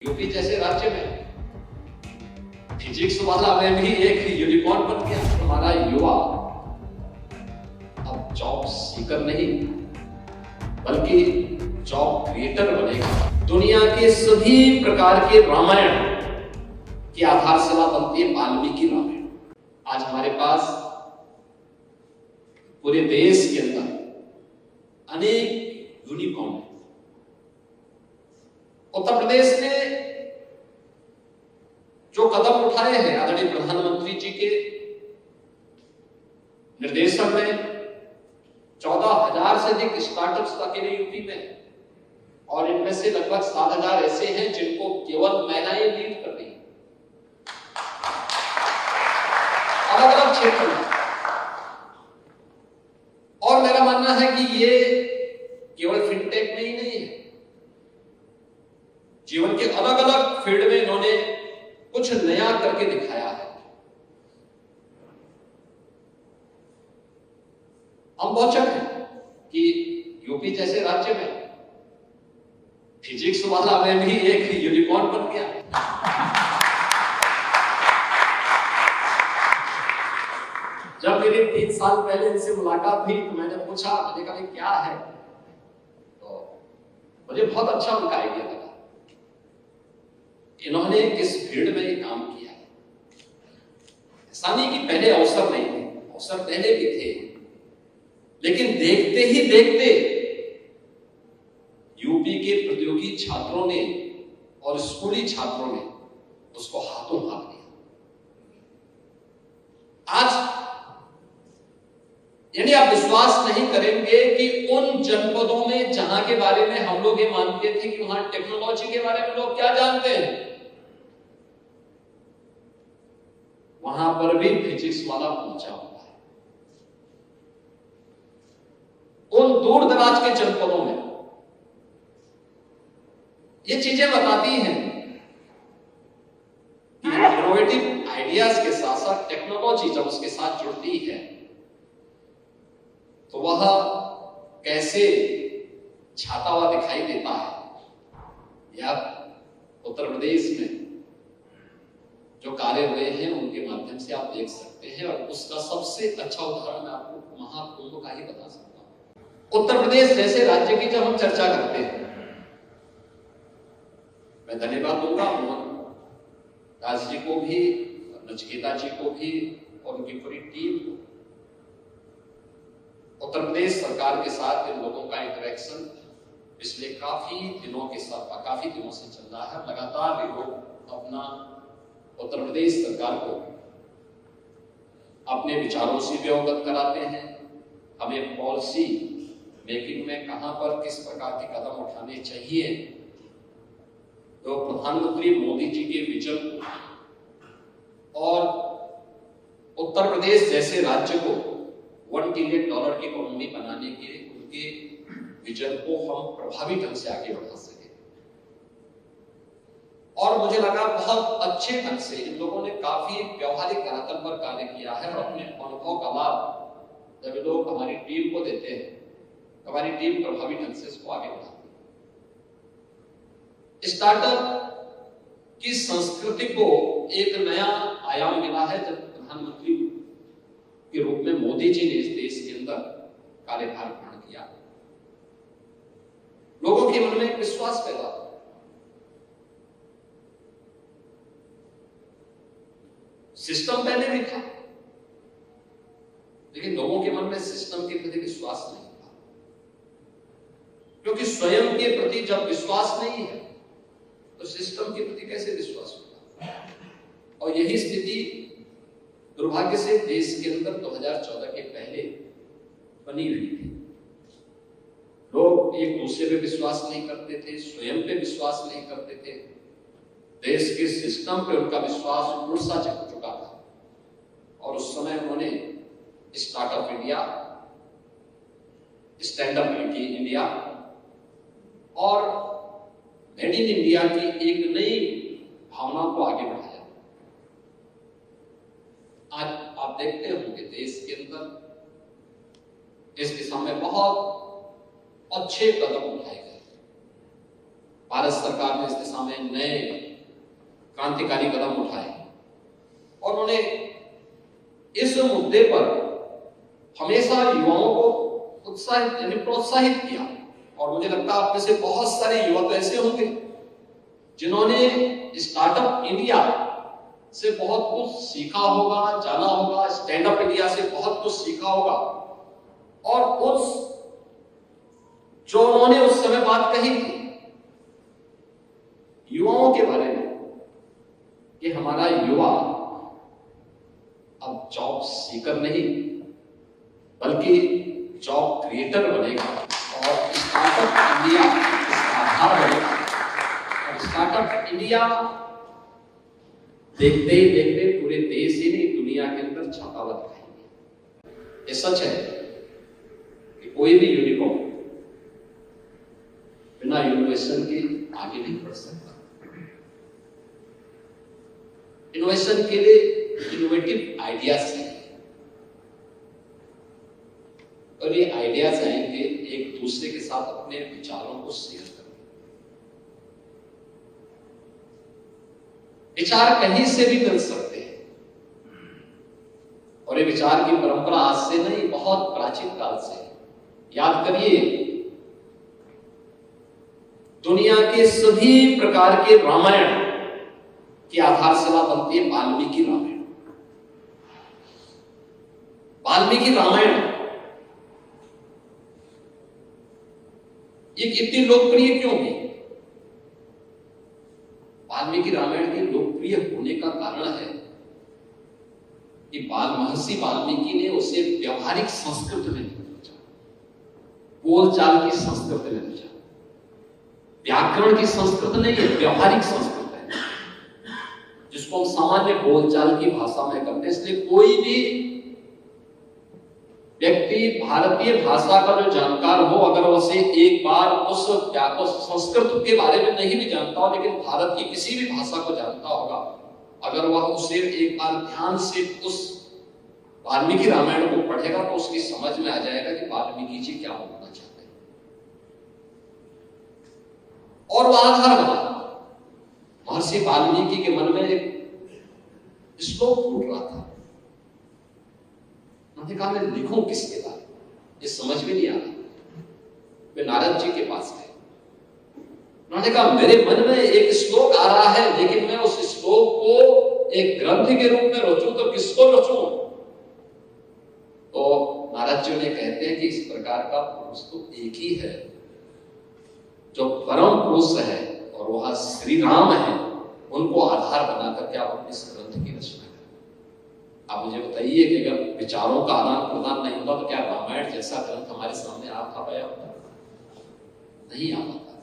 UP जैसे राज्य में फिजिक्स वाला में भी एक यूनिकॉर्न बन गया। हमारा युवा अब जॉब सीकर नहीं बल्कि जॉब क्रिएटर बनेगा। दुनिया के सभी प्रकार के रामायण की आधारशिला बनती है वाल्मीकि रामायण। आज हमारे पास पूरे देश के अंदर अनेक यूनिकॉर्न है। उत्तर प्रदेश ने जो कदम उठाए हैं आदरणीय प्रधानमंत्री जी के निर्देशन में 14,000 से अधिक स्टार्टअप्स अकेले यूपी में, और इनमें से लगभग 7,000 ऐसे हैं जिनको केवल महिलाएं लीड कर रही हैं अलग अलग क्षेत्रों में। और मेरा मानना है कि ये केवल फिनटेक में ही नहीं है, जीवन के अलग अलग फील्ड में इन्होंने कुछ नया करके दिखाया है। हम बहुत चक हैं कि यूपी जैसे राज्य में फिजिक्स वाला में भी एक यूनिकॉर्न बन गया। जब मेरी 3 साल पहले इनसे मुलाकात हुई तो मैंने पूछा, मैंने कहा क्या है, तो मुझे बहुत अच्छा उनका आइडिया लगा। इन्होंने किस फील्ड में ये काम किया है। ऐसा नहीं कि पहले अवसर नहीं थे, अवसर पहले भी थे, लेकिन देखते ही देखते यूपी के प्रतियोगी छात्रों ने और स्कूली छात्रों ने उसको हाथों हाथ लिया। आज यानी आप विश्वास नहीं करेंगे कि उन जनपदों में जहां के बारे में हम लोग ये मानते थे कि वहां टेक्नोलॉजी के बारे में लोग क्या जानते हैं, वहां पर भी फिजिक्स वाला पहुंचा हुआ है। उन दूर दराज के जनपदों में ये चीजें बताती हैं कि इनोवेटिव आइडियाज के साथ साथ टेक्नोलॉजी जब उसके साथ जुड़ती है तो वह कैसे छाता हुआ दिखाई देता है। या उत्तर प्रदेश में जो कार्य हुए हैं उनके माध्यम से आप देख सकते हैं, और उसका सबसे अच्छा उदाहरण मैं आपको महाकुंभ का ही बता सकता हूं। उत्तर प्रदेश जैसे राज्य की जब हम चर्चा करते हैं, मैं धन्यवाद दूंगा मोहन दास जी को भी, नचिकेता जी को भी और उनकी पूरी टीम को। उत्तर प्रदेश सरकार के साथ इन लोगों का इंटरेक्शन पिछले काफी दिनों से चल रहा है। लगातार ये लोग अपना उत्तर प्रदेश सरकार को अपने विचारों से भी अवगत कराते हैं, हमें पॉलिसी मेकिंग में कहां पर किस प्रकार के कदम उठाने चाहिए। तो प्रधानमंत्री मोदी जी के विजन और उत्तर प्रदेश जैसे राज्य को $1 ट्रिलियन की इकोनॉमी बनाने के उनके विजन को हम प्रभावी ढंग से आगे बढ़ा सके। और मुझे लगा बहुत अच्छे ढंग से इन लोगों ने काफी व्यवहारिक धरातल पर कार्य किया है, और अपने अनुभव का लाभ जब लोग हमारी टीम को देते हैं, हमारी टीम प्रभावी ढंग से इसको आगे बढ़ाती है। स्टार्टअप की संस्कृति को एक नया आयाम मिला है जब प्रधानमंत्री के रूप में मोदी जी ने इस देश के अंदर कार्यभार ग्रहण किया। लोगों के मन में एक विश्वास पैदा हुआ। सिस्टम पहले भी था, लेकिन लोगों के मन में सिस्टम के प्रति विश्वास नहीं था, क्योंकि स्वयं के प्रति जब विश्वास नहीं है तो सिस्टम के प्रति कैसे विश्वास होगा। और यही स्थिति दुर्भाग्य से देश के अंदर 2014 के पहले बनी हुई थी। लोग एक दूसरे पे विश्वास नहीं करते थे, स्वयं पे विश्वास नहीं करते थे, देश के सिस्टम पे उनका विश्वास उड़ सा चुका था। और उस समय उन्होंने startup India, stand up India और मेड इन इंडिया की एक नई भावना को आगे बढ़ाया। आज आप देखते होंगे देश के अंदर इस दिशा में बहुत अच्छे कदम उठाए गए। भारत सरकार ने इस दिशा में नए क्रांतिकारी कदम उठाए और उन्होंने इस मुद्दे पर हमेशा युवाओं को उत्साहित यानी प्रोत्साहित किया। और मुझे लगता है आप में से बहुत सारे युवा तो ऐसे होंगे जिन्होंने स्टार्टअप इंडिया से बहुत कुछ सीखा होगा, जाना होगा, स्टैंड अप इंडिया से बहुत कुछ सीखा होगा और उस जो उन्होंने उस समय बात कही थी युवाओं के बारे में कि हमारा युवा अब जॉब सीकर नहीं बल्कि जॉब क्रिएटर बनेगा और स्टार्टअप इंडिया इसका आधार बनेगा। और स्टार्टअप इंडिया देखते ही देखते पूरे देश ही नहीं दुनिया के अंदर छापा दिखाएंगे। ये सच है कि कोई भी यूनिकॉर्न बिना इनोवेशन के आगे नहीं बढ़ सकता। इनोवेशन के लिए इनोवेटिव आइडियाज चाहिए और ये आइडियाज आएंगे एक दूसरे के साथ अपने विचारों को शेयर करके। विचार कहीं से भी मिल सकते हैं और ये विचार की परंपरा आज से नहीं बहुत प्राचीन काल से। याद करिए दुनिया के सभी प्रकार के रामायण की आधारशिला बनती है वाल्मीकि रामायण। वाल्मीकि रामायण ये कितनी लोकप्रिय क्यों है? वाल्मीकि रामायण के लोकप्रिय होने का कारण है कि महर्षि वाल्मीकि ने उसे व्यवहारिक संस्कृत में लिखा, बोलचाल की संस्कृत में लिखा। व्याकरण की संस्कृत नहीं है, व्यवहारिक संस्कृत है जिसको हम सामान्य बोलचाल की भाषा में करते हैं। इसलिए कोई भी व्यक्ति भारतीय भाषा का जो जानकार हो अगर उसे एक बार उस संस्कृत के बारे में नहीं भी जानता हो लेकिन भारत की किसी भी भाषा को जानता होगा, अगर वह उसे एक बार ध्यान से उस वाल्मीकि रामायण को पढ़ेगा तो उसकी समझ में आ जाएगा कि वाल्मीकि जी क्या बोलना चाहते हैं। और वह आधार बना। महर्षि वाल्मीकि के मन में एक श्लोक फूट रहा था। उन्होंने कहा मैं लिखूं किसके बारे में, ये समझ में नहीं आ रहा। वे नारद जी के पास गए। उन्होंने कहा मेरे मन में एक श्लोक आ रहा है लेकिन मैं उस श्लोक को एक ग्रंथ के रूप में रचूं तो किसको रचूं? तो नारद जी ने कहते हैं कि इस प्रकार का पुरुष तो एक ही है जो परम पुरुष है और वह श्री राम है। उनको आधार बना करके आप अपने इस ग्रंथ की रचना करें। आप मुझे बताइए कि अगर विचारों का आदान प्रदान नहीं होता तो क्या रामायण जैसा ग्रंथ हमारे सामने आ पाया होता? नहीं आ पाता।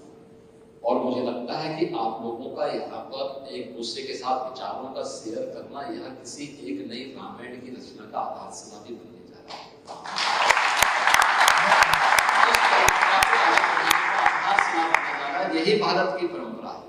और मुझे लगता है कि आप लोगों का यहाँ पर एक दूसरे के साथ विचारों का शेयर करना यहाँ किसी एक नई रामायण की रचना का आधारशिला भी बनने जा रहा है। यही भारत की परंपरा है।